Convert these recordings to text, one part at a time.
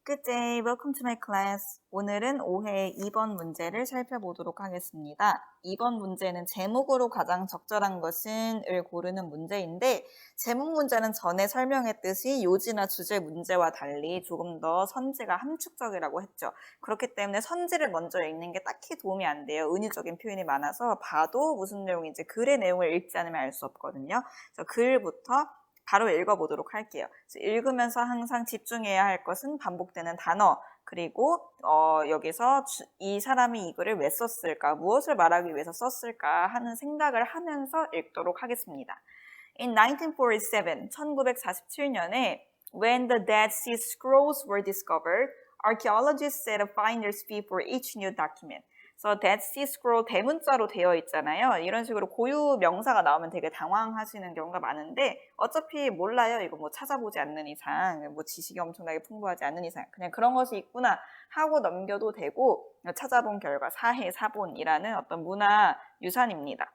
Good day. Welcome to my class. 오늘은 5회 2번 문제를 살펴보도록 하겠습니다. 2번 문제는 제목으로 가장 적절한 것은을 고르는 문제인데 제목 문제는 전에 설명했듯이 요지나 주제 문제와 달리 조금 더 선지가 함축적이라고 했죠. 그렇기 때문에 선지를 먼저 읽는 게 딱히 도움이 안 돼요. 은유적인 표현이 많아서 봐도 무슨 내용인지 글의 내용을 읽지 않으면 알 수 없거든요. 그래서 글부터 바로 읽어보도록 할게요. 읽으면서 항상 집중해야 할 것은 반복되는 단어, 그리고 여기서 이 사람이 이 글을 왜 썼을까, 무엇을 말하기 위해서 썼을까 하는 생각을 하면서 읽도록 하겠습니다. In 1947, 1947년에 when the Dead Sea Scrolls were discovered, archaeologists set a finder's fee for each new document. 그래서 Dead Sea Scroll 대문자로 되어 있잖아요. 이런 식으로 고유 명사가 나오면 되게 당황하시는 경우가 많은데 어차피 몰라요. 이거 뭐 찾아보지 않는 이상, 뭐 지식이 엄청나게 풍부하지 않는 이상 그냥 그런 것이 있구나 하고 넘겨도 되고 찾아본 결과 사해사본이라는 어떤 문화 유산입니다.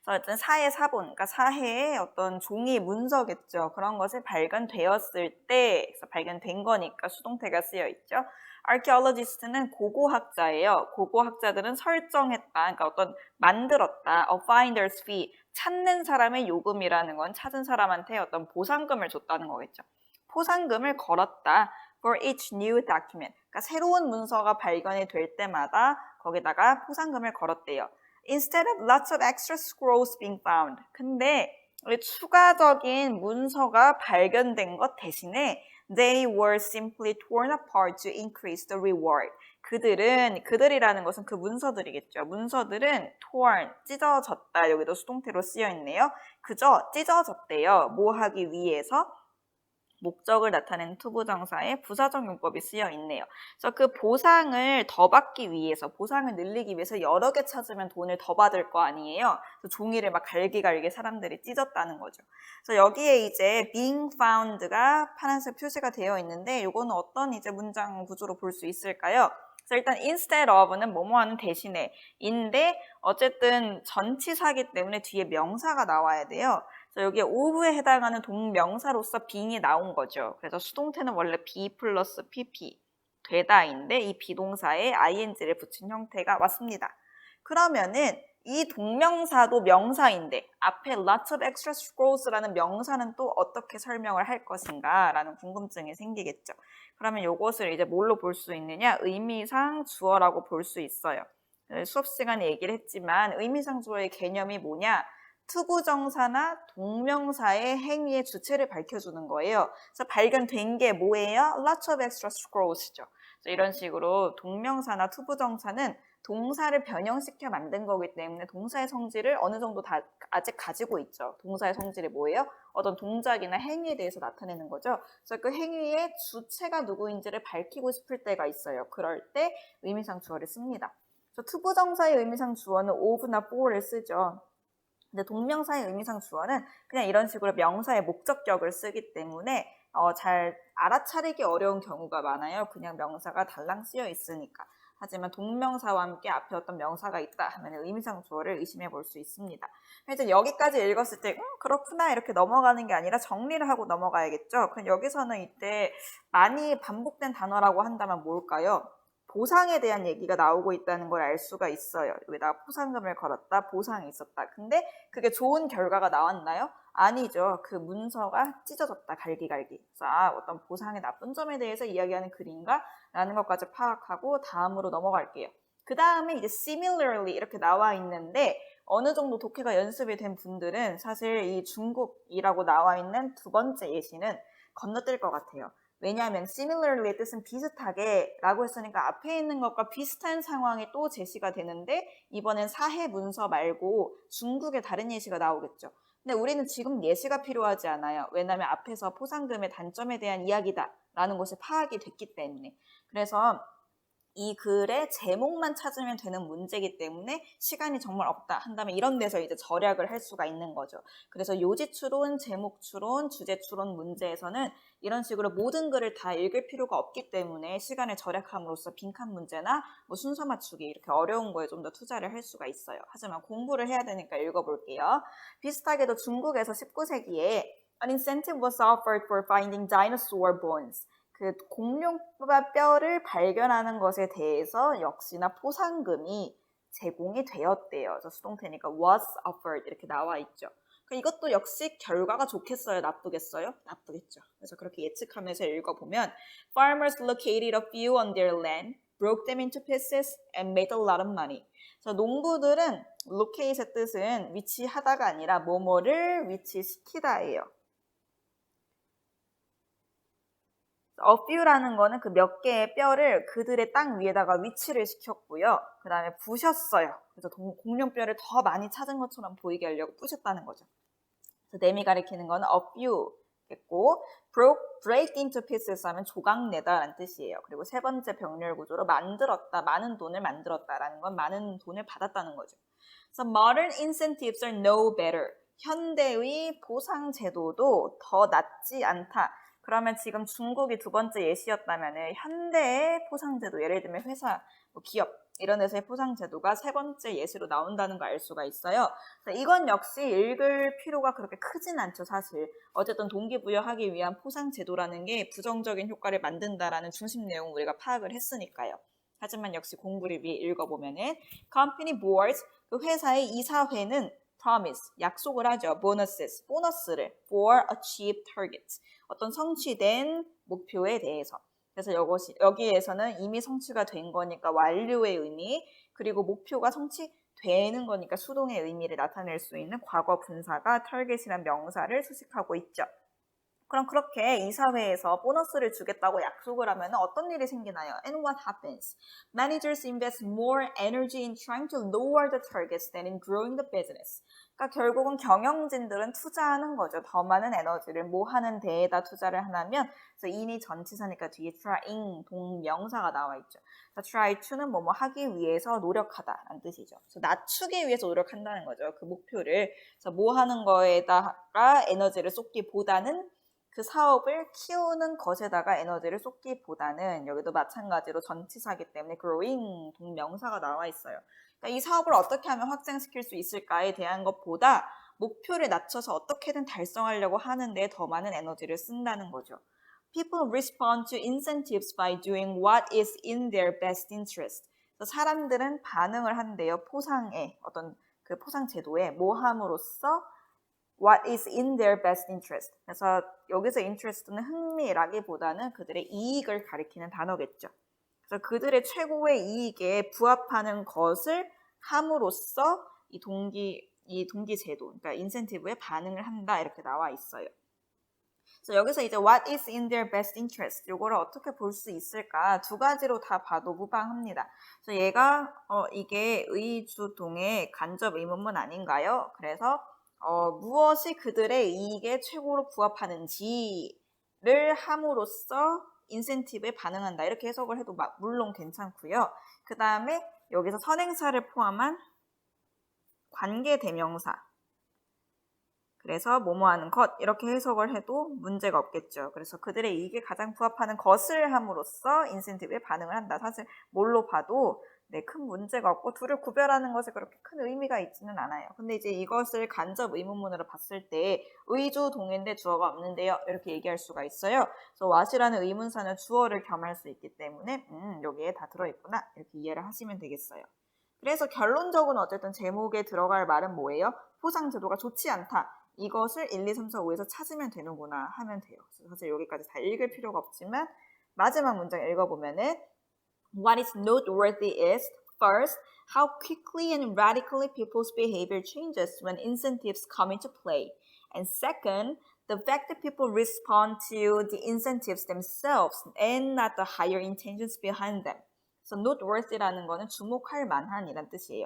그래서 어떤 사해사본, 그러니까 사해의 어떤 종이 문서겠죠. 그런 것이 발견되었을 때, 그래서 발견된 거니까 수동태가 쓰여 있죠. archaeologist는 고고학자예요. 고고학자들은 설정했다, 그러니까 어떤 만들었다, a finder's fee, 찾는 사람의 요금이라는 건 찾은 사람한테 어떤 보상금을 줬다는 거겠죠. 포상금을 걸었다. for each new document, 그러니까 새로운 문서가 발견이 될 때마다 거기다가 포상금을 걸었대요. Instead of lots of extra scrolls being found. 근데 추가적인 문서가 발견된 것 대신에 they were simply torn apart to increase the reward. 그들이라는 것은 그 문서들이겠죠. 문서들은 torn, 찢어졌다. 여기도 수동태로 쓰여 있네요. 그저 찢어졌대요. 뭐 하기 위해서? 목적을 나타내는 투부정사에 부사적 용법이 쓰여 있네요. 그래서 그 보상을 더 받기 위해서, 보상을 늘리기 위해서 여러 개 찾으면 돈을 더 받을 거 아니에요. 그래서 종이를 막 갈기갈기 사람들이 찢었다는 거죠. 그래서 여기에 이제 being found가 파란색 표시가 되어 있는데 이거는 어떤 이제 문장 구조로 볼 수 있을까요? 그래서 일단 instead of는 뭐뭐하는 대신에 인데 어쨌든 전치사기 때문에 뒤에 명사가 나와야 돼요. 그래서 여기에 of에 해당하는 동명사로서 being이 나온 거죠. 그래서 수동태는 원래 be 플러스 pp 되다인데 이 비동사에 ing를 붙인 형태가 왔습니다. 그러면은 이 동명사도 명사인데 앞에 lots of extra scrolls라는 명사는 또 어떻게 설명을 할 것인가 라는 궁금증이 생기겠죠. 그러면 이것을 이제 뭘로 볼 수 있느냐? 의미상 주어라고 볼 수 있어요. 수업 시간에 얘기를 했지만 의미상 주어의 개념이 뭐냐? 투부정사나 동명사의 행위의 주체를 밝혀주는 거예요. 그래서 발견된 게 뭐예요? Lots of extra scrolls죠. 이런 식으로 동명사나 투부정사는 동사를 변형시켜 만든 거기 때문에 동사의 성질을 어느 정도 다 아직 가지고 있죠. 동사의 성질이 뭐예요? 어떤 동작이나 행위에 대해서 나타내는 거죠. 그래서 그 행위의 주체가 누구인지를 밝히고 싶을 때가 있어요. 그럴 때 의미상 주어를 씁니다. 그래서 투부정사의 의미상 주어는 of나 for를 쓰죠. 근데 동명사의 의미상 주어는 그냥 이런 식으로 명사의 목적격을 쓰기 때문에 잘 알아차리기 어려운 경우가 많아요. 그냥 명사가 달랑 쓰여 있으니까. 하지만 동명사와 함께 앞에 어떤 명사가 있다 하면 의미상 주어를 의심해 볼 수 있습니다. 이제 여기까지 읽었을 때 그렇구나 이렇게 넘어가는 게 아니라 정리를 하고 넘어가야겠죠. 그럼 여기서는 이때 많이 반복된 단어라고 한다면 뭘까요? 보상에 대한 얘기가 나오고 있다는 걸 알 수가 있어요. 여기다가 포상금을 걸었다, 보상이 있었다. 근데 그게 좋은 결과가 나왔나요? 아니죠. 그 문서가 찢어졌다, 갈기갈기. 그래서 어떤 보상의 나쁜 점에 대해서 이야기하는 글인가? 라는 것까지 파악하고 다음으로 넘어갈게요. 그 다음에 이제 similarly 이렇게 나와 있는데 어느 정도 독해가 연습이 된 분들은 사실 이 중국이라고 나와 있는 두 번째 예시는 건너뛸 것 같아요. 왜냐하면 similarly의 뜻은 비슷하게 라고 했으니까 앞에 있는 것과 비슷한 상황이 또 제시가 되는데 이번엔 사해 문서 말고 중국의 다른 예시가 나오겠죠. 근데 우리는 지금 예시가 필요하지 않아요. 왜냐하면 앞에서 포상금의 단점에 대한 이야기다 라는 것이 파악이 됐기 때문에. 그래서 이 글의 제목만 찾으면 되는 문제이기 때문에 시간이 정말 없다 한다면 이런 데서 이제 절약을 할 수가 있는 거죠. 그래서 요지 추론, 제목 추론, 주제 추론 문제에서는 이런 식으로 모든 글을 다 읽을 필요가 없기 때문에 시간을 절약함으로써 빈칸 문제나 뭐 순서 맞추기 이렇게 어려운 거에 좀 더 투자를 할 수가 있어요. 하지만 공부를 해야 되니까 읽어볼게요. 비슷하게도 중국에서 19세기에 An incentive was offered for finding dinosaur bones. 그 공룡뼈를 발견하는 것에 대해서 역시나 포상금이 제공이 되었대요. 그래서 수동태니까 was offered 이렇게 나와 있죠. 이것도 역시 결과가 좋겠어요? 나쁘겠어요? 나쁘겠죠. 그래서 그렇게 예측하면서 읽어보면 Farmers located a few on their land, broke them into pieces, and made a lot of money. 그래서 농부들은 locate의 뜻은 위치하다가 아니라 뭐뭐를 위치시키다예요. A few라는 거는 그 몇 개의 뼈를 그들의 땅 위에다가 위치를 시켰고요. 그 다음에 부셨어요. 그래서 공룡뼈를 더 많이 찾은 것처럼 보이게 하려고 부셨다는 거죠. 그래서 댐이 가리키는 거는 a few겠고 break into pieces 하면 조각내다라는 뜻이에요. 그리고 세 번째 병렬 구조로 만들었다, 많은 돈을 만들었다라는 건 많은 돈을 받았다는 거죠. 그래서 modern incentives are no better. 현대의 보상 제도도 더 낫지 않다. 그러면 지금 중국이 두 번째 예시였다면 현대의 포상제도, 예를 들면 회사, 기업 이런 데서의 포상제도가 세 번째 예시로 나온다는 걸 알 수가 있어요. 이건 역시 읽을 필요가 그렇게 크진 않죠, 사실. 어쨌든 동기부여하기 위한 포상제도라는 게 부정적인 효과를 만든다라는 중심 내용을 우리가 파악을 했으니까요. 하지만 역시 공부를 위해 읽어보면은 company boards, 그 회사의 이사회는 promise, 약속을 하죠. 보너스를 for achieved targets, 어떤 성취된 목표에 대해서. 그래서 여기에서는 이미 성취가 된 거니까 완료의 의미, 그리고 목표가 성취되는 거니까 수동의 의미를 나타낼 수 있는 과거 분사가 target이라는 명사를 수식하고 있죠. 그럼 그렇게 이사회에서 보너스를 주겠다고 약속을 하면 어떤 일이 생기나요? And what happens? Managers invest more energy in trying to lower the targets than in growing the business. 그러니까 결국은 경영진들은 투자하는 거죠. 더 많은 에너지를 뭐 하는 데에다 투자를 하냐면, 그래서 in이 전치사니까 뒤에 trying 동명사가 나와 있죠. 그래서 try to는 뭐뭐 하기 위해서 노력하다라는 뜻이죠. 그래서 낮추기 위해서 노력한다는 거죠. 그 목표를. 그래서 뭐 하는 거에다가 에너지를 쏟기보다는 그 사업을 키우는 것에다가 에너지를 쏟기보다는, 여기도 마찬가지로 전치사기 때문에 growing 동명사가 나와 있어요. 그러니까 이 사업을 어떻게 하면 확장시킬 수 있을까에 대한 것보다 목표를 낮춰서 어떻게든 달성하려고 하는데 더 많은 에너지를 쓴다는 거죠. People respond to incentives by doing what is in their best interest. 그래서 사람들은 반응을 한대요. 포상에, 어떤 그 포상 제도에 뭐 함으로써 what is in their best interest. 그래서 여기서 interest는 흥미라기보다는 그들의 이익을 가리키는 단어겠죠. 그래서 그들의 최고의 이익에 부합하는 것을 함으로써 이 동기 제도, 그러니까 인센티브에 반응을 한다 이렇게 나와 있어요. 그래서 여기서 이제 what is in their best interest, 이거를 어떻게 볼 수 있을까? 두 가지로 다 봐도 무방합니다. 그래서 얘가 이게 의주동의 간접 의문문 아닌가요? 그래서 무엇이 그들의 이익에 최고로 부합하는지를 함으로써 인센티브에 반응한다. 이렇게 해석을 해도 물론 괜찮고요. 그 다음에 여기서 선행사를 포함한 관계대명사. 그래서 뭐뭐 하는 것 이렇게 해석을 해도 문제가 없겠죠. 그래서 그들의 이익에 가장 부합하는 것을 함으로써 인센티브에 반응을 한다. 사실 뭘로 봐도 큰 문제가 없고 둘을 구별하는 것에 그렇게 큰 의미가 있지는 않아요. 근데 이제 이것을 간접 의문문으로 봤을 때 의주 동인데 주어가 없는데요. 이렇게 얘기할 수가 있어요. 그래서 what이라는 의문사는 주어를 겸할 수 있기 때문에 여기에 다 들어있구나 이렇게 이해를 하시면 되겠어요. 그래서 결론적으로 어쨌든 제목에 들어갈 말은 뭐예요? 포상제도가 좋지 않다. 이것을 1, 2, 3, 4, 5에서 찾으면 되는구나 하면 돼요. 사실 여기까지 다 읽을 필요가 없지만 마지막 문장 읽어보면은 What is noteworthy is, first, how quickly and radically people's behavior changes when incentives come into play. And second, the fact that people respond to the incentives themselves and not the higher intentions behind them. So noteworthy라는 거는 주목할 만한이란 뜻이에요.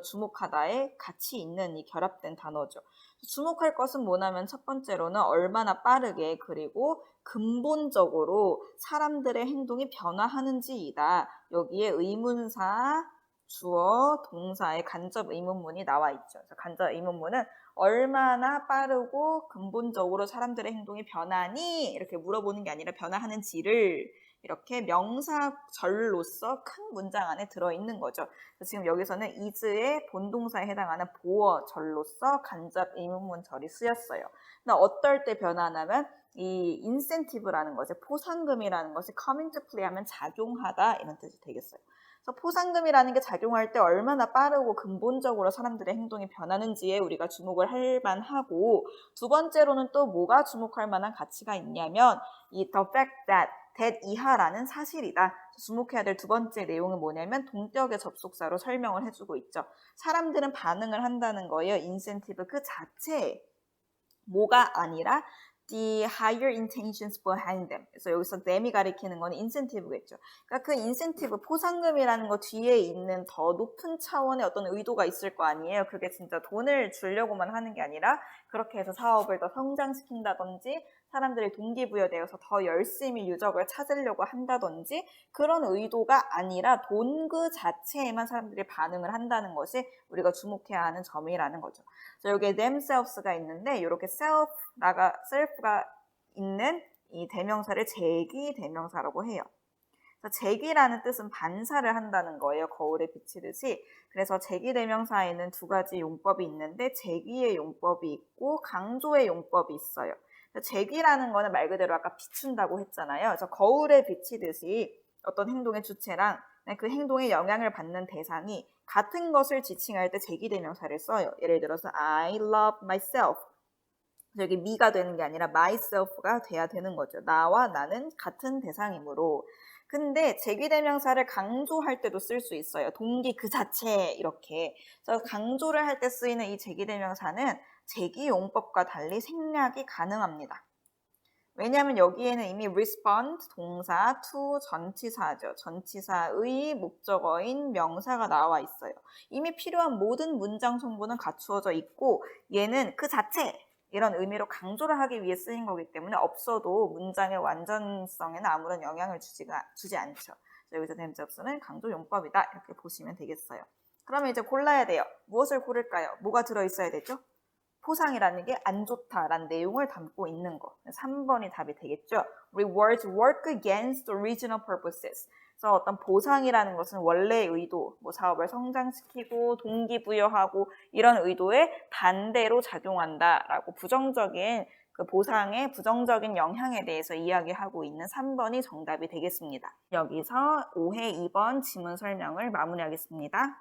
주목하다에 가치 있는 이 결합된 단어죠. 주목할 것은 뭐냐면 첫 번째로는 얼마나 빠르게 그리고 근본적으로 사람들의 행동이 변화하는지이다. 여기에 의문사, 주어, 동사의 간접 의문문이 나와 있죠. 그래서 간접 의문문은 얼마나 빠르고 근본적으로 사람들의 행동이 변하니? 이렇게 물어보는 게 아니라 변화하는지를 이렇게 명사절로서 큰 문장 안에 들어있는 거죠. 그래서 지금 여기서는 is의 본동사에 해당하는 보어절로서 간접 의문문절이 쓰였어요. 근데 어떨 때 변화하냐면 이 인센티브라는 것이 포상금이라는 것이 come into play 하면 작용하다 이런 뜻이 되겠어요. 그래서 포상금이라는 게 작용할 때 얼마나 빠르고 근본적으로 사람들의 행동이 변하는지에 우리가 주목을 할 만하고 두 번째로는 또 뭐가 주목할 만한 가치가 있냐면 이 the fact that 이하라는 사실이다. 주목해야 될 두 번째 내용은 뭐냐면 동격의 접속사로 설명을 해주고 있죠. 사람들은 반응을 한다는 거예요. 인센티브 그 자체에 뭐가 아니라 the higher intentions behind them. 그래서 여기서 them이 가리키는 건 인센티브겠죠. 그러니까 그 인센티브, 포상금이라는 거 뒤에 있는 더 높은 차원의 어떤 의도가 있을 거 아니에요. 그게 진짜 돈을 주려고만 하는 게 아니라 그렇게 해서 사업을 더 성장시킨다든지 사람들이 동기부여되어서 더 열심히 유적을 찾으려고 한다든지 그런 의도가 아니라 돈 그 자체에만 사람들이 반응을 한다는 것이 우리가 주목해야 하는 점이라는 거죠. 그래서 여기에 themselves가 있는데 이렇게 self가 있는 이 대명사를 제기 대명사라고 해요. 그래서 제기라는 뜻은 반사를 한다는 거예요. 거울에 비치듯이. 그래서 제기 대명사에는 두 가지 용법이 있는데 제기의 용법이 있고 강조의 용법이 있어요. 제기라는 거는 말 그대로 아까 비춘다고 했잖아요. 그래서 거울에 비치듯이 어떤 행동의 주체랑 그 행동에 영향을 받는 대상이 같은 것을 지칭할 때 제기 대명사를 써요. 예를 들어서 I love myself. 여기 me가 되는 게 아니라 myself가 돼야 되는 거죠. 나와 나는 같은 대상이므로. 근데 제기대명사를 강조할 때도 쓸 수 있어요. 동기 그 자체 이렇게. 그래서 강조를 할 때 쓰이는 이 제기대명사는 제기용법과 달리 생략이 가능합니다. 왜냐하면 여기에는 이미 respond, 동사, to, 전치사죠. 전치사의 목적어인 명사가 나와 있어요. 이미 필요한 모든 문장 성분은 갖추어져 있고 얘는 그 자체 이런 의미로 강조를 하기 위해 쓰인 거기 때문에 없어도 문장의 완전성에는 아무런 영향을 주지 않죠. 여기서 themselves는 강조 용법이다 이렇게 보시면 되겠어요. 그러면 이제 골라야 돼요. 무엇을 고를까요? 뭐가 들어있어야 되죠? 포상이라는 게 안 좋다라는 내용을 담고 있는 거. 3번이 답이 되겠죠. Rewards work against original purposes. 그래서 어떤 보상이라는 것은 원래의 의도, 뭐 사업을 성장시키고 동기부여하고 이런 의도에 반대로 작용한다라고 부정적인 그 보상의 부정적인 영향에 대해서 이야기하고 있는 3번이 정답이 되겠습니다. 여기서 5회 2번 지문 설명을 마무리하겠습니다.